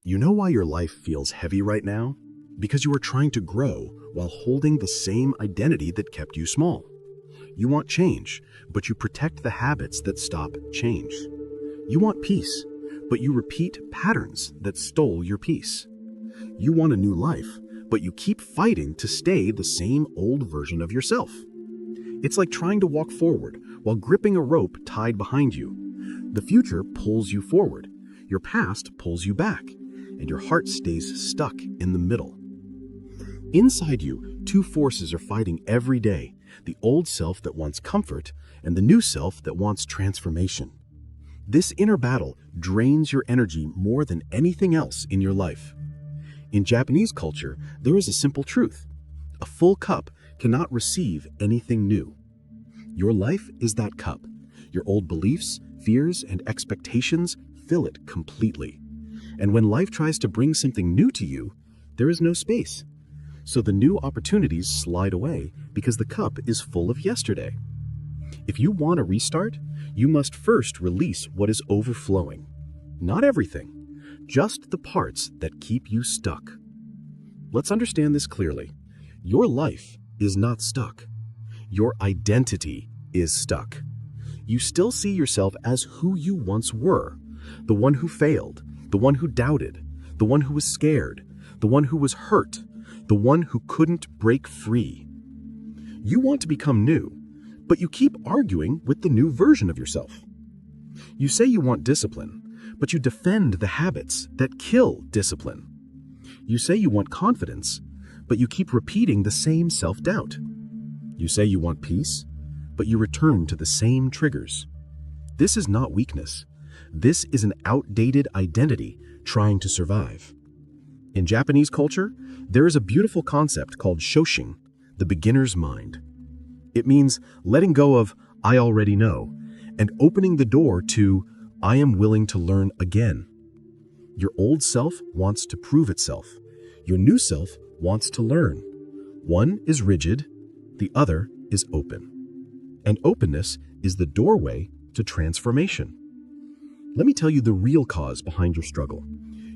You know why your life feels heavy right now? Because you are trying to grow while holding the same identity that kept you small. You want change, but you protect the habits that stop change. You want peace, but you repeat patterns that stole your peace. You want a new life, but you keep fighting to stay the same old version of yourself. It's like trying to walk forward while gripping a rope tied behind you. The future pulls you forward, your past pulls you back, and your heart stays stuck in the middle. Inside you, two forces are fighting every day, the old self that wants comfort and the new self that wants transformation. This inner battle drains your energy more than anything else in your life. In Japanese culture, there is a simple truth. A full cup cannot receive anything new. Your life is that cup. Your old beliefs, fears, and expectations fill it completely. And when life tries to bring something new to you, there is no space. So the new opportunities slide away because the cup is full of yesterday. If you want a restart, you must first release what is overflowing. Not everything, just the parts that keep you stuck. Let's understand this clearly. Your life is not stuck. Your identity is stuck. You still see yourself as who you once were, the one who failed, the one who doubted, the one who was scared, the one who was hurt, the one who couldn't break free. You want to become new, but you keep arguing with the new version of yourself. You say you want discipline, but you defend the habits that kill discipline. You say you want confidence, but you keep repeating the same self-doubt. You say you want peace, but you return to the same triggers. This is not weakness. This is an outdated identity trying to survive. In Japanese culture, there is a beautiful concept called shoshin, the beginner's mind. It means letting go of "I already know" and opening the door to "I am willing to learn again." Your old self wants to prove itself. Your new self wants to learn. One is rigid, the other is open. And openness is the doorway to transformation. Let me tell you the real cause behind your struggle.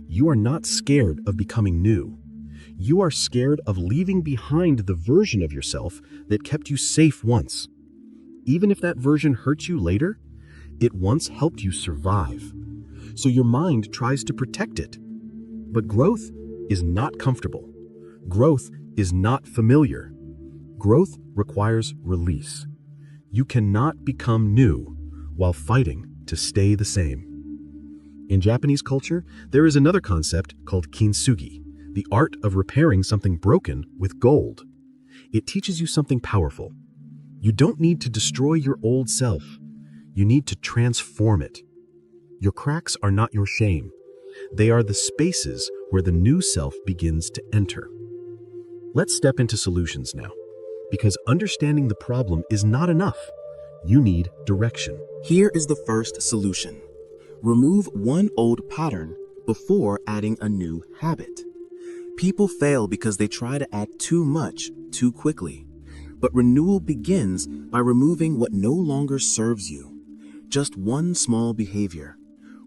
You are not scared of becoming new. You are scared of leaving behind the version of yourself that kept you safe once. Even if that version hurts you later, it once helped you survive. So your mind tries to protect it. But growth is not comfortable. Growth is not familiar. Growth requires release. You cannot become new while fighting to stay the same. In Japanese culture, there is another concept called kintsugi, the art of repairing something broken with gold. It teaches you something powerful. You don't need to destroy your old self. You need to transform it. Your cracks are not your shame. They are the spaces where the new self begins to enter. Let's step into solutions now, because understanding the problem is not enough. You need direction. Here is the first solution. Remove one old pattern before adding a new habit. People fail because they try to add too much too quickly. But renewal begins by removing what no longer serves you. Just one small behavior,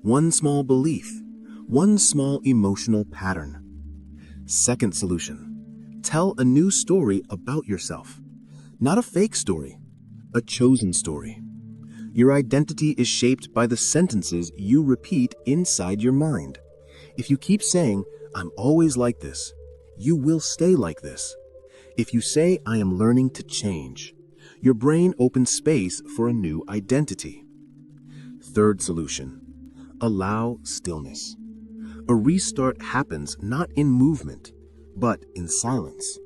one small belief, one small emotional pattern. Second solution. Tell a new story about yourself. Not a fake story, a chosen story. Your identity is shaped by the sentences you repeat inside your mind. If you keep saying, "I'm always like this," you will stay like this. If you say, "I am learning to change," your brain opens space for a new identity. Third solution. Allow stillness. A restart happens not in movement, but in silence.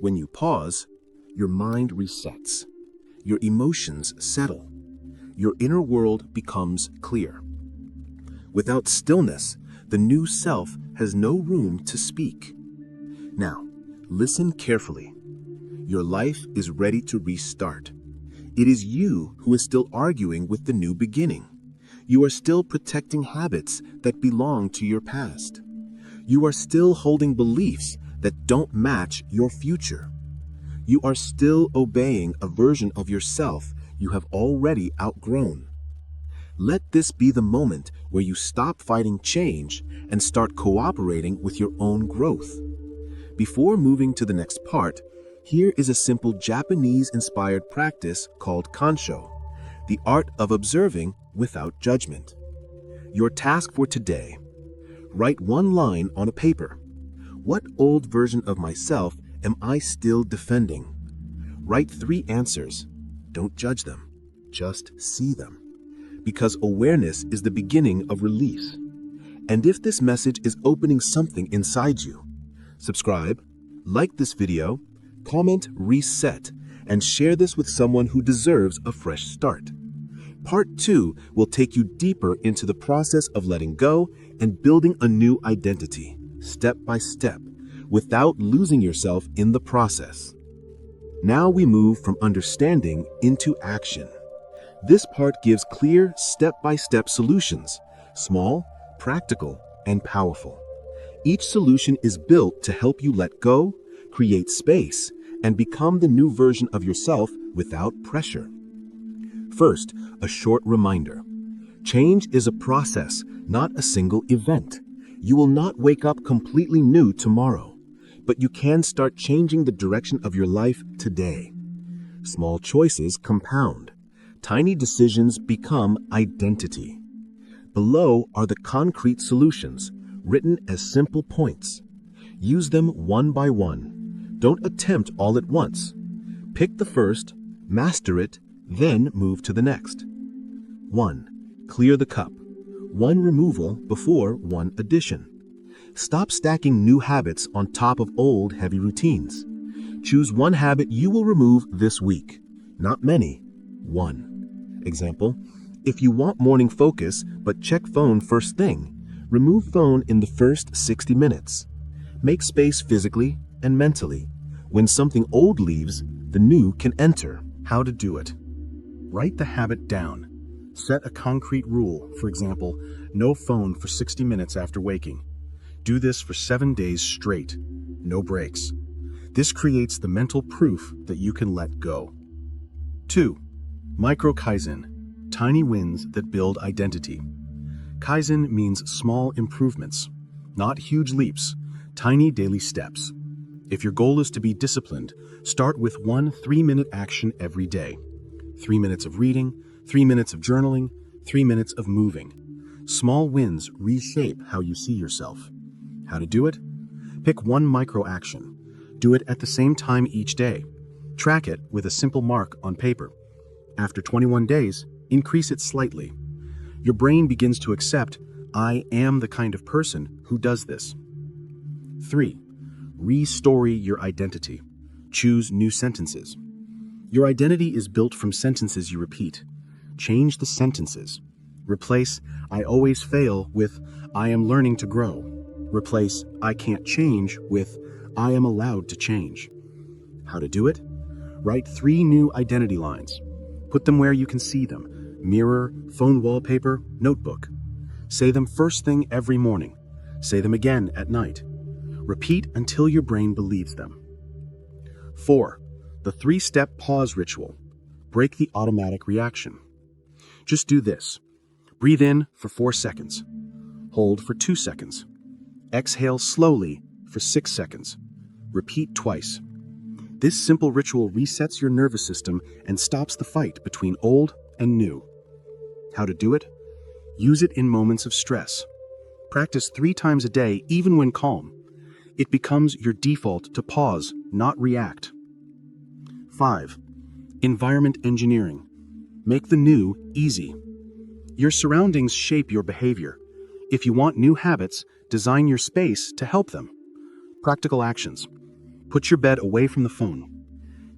When you pause, your mind resets. Your emotions settle. Your inner world becomes clear. Without stillness, the new self has no room to speak. Now, listen carefully. Your life is ready to restart. It is you who is still arguing with the new beginning. You are still protecting habits that belong to your past. You are still holding beliefs that don't match your future. You are still obeying a version of yourself you have already outgrown. Let this be the moment where you stop fighting change and start cooperating with your own growth. Before moving to the next part, here is a simple Japanese-inspired practice called Kansho, the art of observing without judgment. Your task for today: write one line on a paper. What old version of myself am I still defending? Write 3 answers. Don't judge them, just see them. Because awareness is the beginning of release. And if this message is opening something inside you, subscribe, like this video, comment reset, and share this with someone who deserves a fresh start. Part 2 will take you deeper into the process of letting go and building a new identity, step by step, without losing yourself in the process. Now we move from understanding into action. This part gives clear step-by-step solutions, small, practical, and powerful. Each solution is built to help you let go, create space, and become the new version of yourself without pressure. First, a short reminder. Change is a process, not a single event. You will not wake up completely new tomorrow, but you can start changing the direction of your life today. Small choices compound. Tiny decisions become identity. Below are the concrete solutions, written as simple points. Use them one by one. Don't attempt all at once. Pick the first, master it, then move to the next. 1. Clear the cup. 1 removal before 1 addition. Stop stacking new habits on top of old heavy routines. Choose 1 habit you will remove this week. Not many. 1. Example, if you want morning focus but check phone first thing, remove phone in the first 60 minutes. Make space physically and mentally. When something old leaves, the new can enter. How to do it. Write the habit down. Set a concrete rule, for example, no phone for 60 minutes after waking. Do this for 7 days straight, no breaks. This creates the mental proof that you can let go. 2. Micro Kaizen, tiny wins that build identity. Kaizen means small improvements, not huge leaps, tiny daily steps. If your goal is to be disciplined, start with 1 3-minute action every day. 3 minutes of reading, 3 minutes of journaling, 3 minutes of moving. Small wins reshape how you see yourself. How to do it? Pick 1 micro action. Do it at the same time each day. Track it with a simple mark on paper. After 21 days, increase it slightly. Your brain begins to accept, I am the kind of person who does this. 3. Re-story your identity. Choose new sentences. Your identity is built from sentences you repeat. Change the sentences. Replace, I always fail with, I am learning to grow. Replace, I can't change with, I am allowed to change. How to do it? Write 3 new identity lines. Put them where you can see them: mirror, phone wallpaper, notebook. Say them first thing every morning. Say them again at night. Repeat until your brain believes them. 4. The 3-step pause ritual. Break the automatic reaction. Just do this. Breathe in for 4 seconds. Hold for 2 seconds. Exhale slowly for 6 seconds. Repeat twice. This simple ritual resets your nervous system and stops the fight between old and new. How to do it? Use it in moments of stress. Practice 3 times a day, even when calm. It becomes your default to pause, not react. 5. Environment engineering. Make the new easy. Your surroundings shape your behavior. If you want new habits, design your space to help them. Practical actions. Put your bed away from the phone.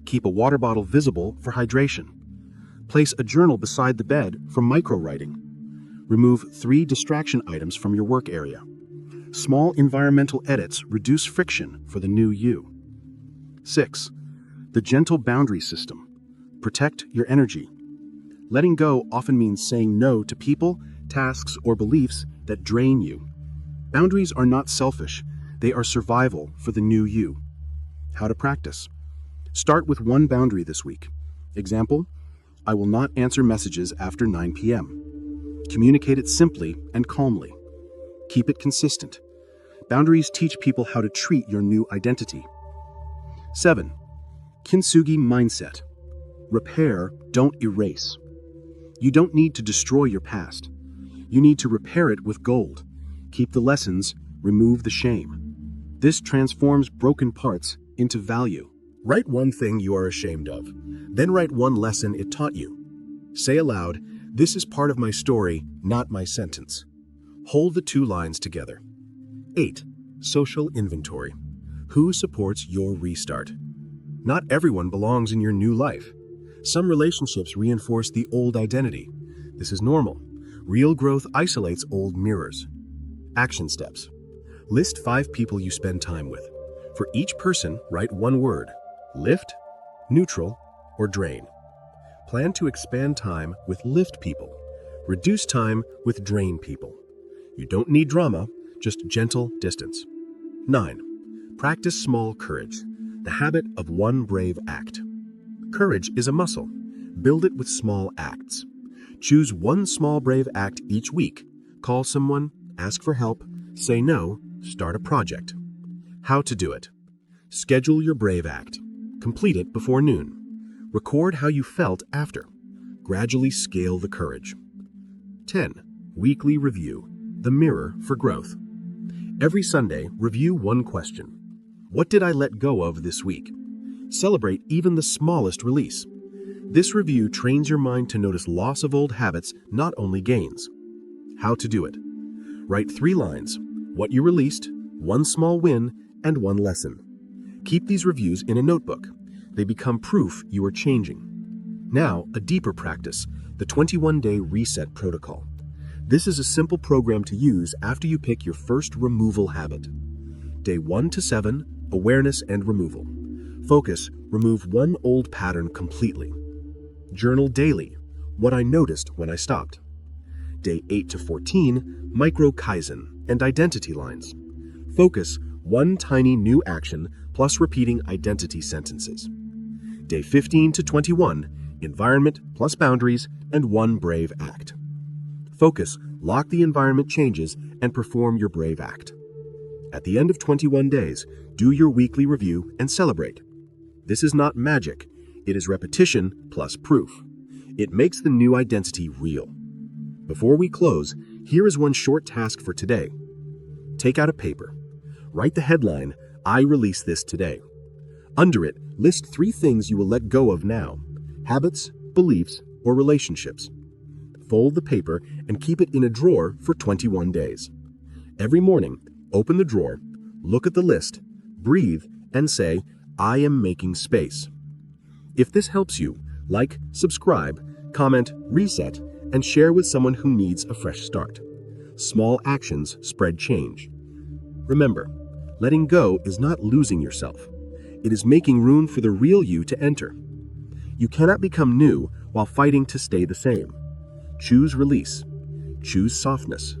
Keep a water bottle visible for hydration. Place a journal beside the bed for micro-writing. Remove 3 distraction items from your work area. Small environmental edits reduce friction for the new you. 6. The gentle boundary system. Protect your energy. Letting go often means saying no to people, tasks, or beliefs that drain you. Boundaries are not selfish. They are survival for the new you. How to practice. Start with 1 boundary this week. Example, I will not answer messages after 9 p.m. Communicate it simply and calmly. Keep it consistent. Boundaries teach people how to treat your new identity. 7. Kintsugi mindset. Repair, don't erase. You don't need to destroy your past. You need to repair it with gold. Keep the lessons, remove the shame. This transforms broken parts into value. Write one thing you are ashamed of. Then write one lesson it taught you. Say aloud, "This is part of my story, not my sentence." Hold the two lines together. 8. Social inventory. Who supports your restart? Not everyone belongs in your new life. Some relationships reinforce the old identity. This is normal. Real growth isolates old mirrors. Action steps. List 5 people you spend time with. For each person, write one word: lift, neutral, or drain. Plan to expand time with lift people. Reduce time with drain people. You don't need drama, just gentle distance. 9. Practice small courage. The habit of one brave act. Courage is a muscle. Build it with small acts. Choose one small brave act each week. Call someone, ask for help, say no, start a project. How to do it. Schedule your brave act. Complete it before noon. Record how you felt after. Gradually scale the courage. 10. Weekly review. The mirror for growth. Every Sunday, review one question. What did I let go of this week? Celebrate even the smallest release. This review trains your mind to notice loss of old habits, not only gains. How to do it. Write 3 lines, what you released, one small win, and one lesson. Keep these reviews in a notebook. They become proof you are changing. Now, a deeper practice, the 21-day reset protocol. This is a simple program to use after you pick your first removal habit. Day 1 to 7, awareness and removal. Focus, remove one old pattern completely. Journal daily, what I noticed when I stopped. Day 8 to 14, micro kaizen and identity lines. Focus, one tiny new action plus repeating identity sentences. Day 15 to 21, environment plus boundaries and one brave act. Focus, lock the environment changes and perform your brave act. At the end of 21 days, do your weekly review and celebrate. This is not magic. It is repetition plus proof. It makes the new identity real. Before we close, here is one short task for today. Take out a paper. Write the headline, "I release this today." Under it, list 3 things you will let go of now: habits, beliefs, or relationships. Fold the paper and keep it in a drawer for 21 days. Every morning, open the drawer, look at the list, breathe, and say, "I am making space." If this helps you, like, subscribe, comment, reset, and share with someone who needs a fresh start. Small actions spread change. Remember, letting go is not losing yourself. It is making room for the real you to enter. You cannot become new while fighting to stay the same. Choose release. Choose softness.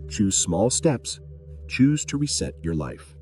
Choose small steps. Choose to reset your life.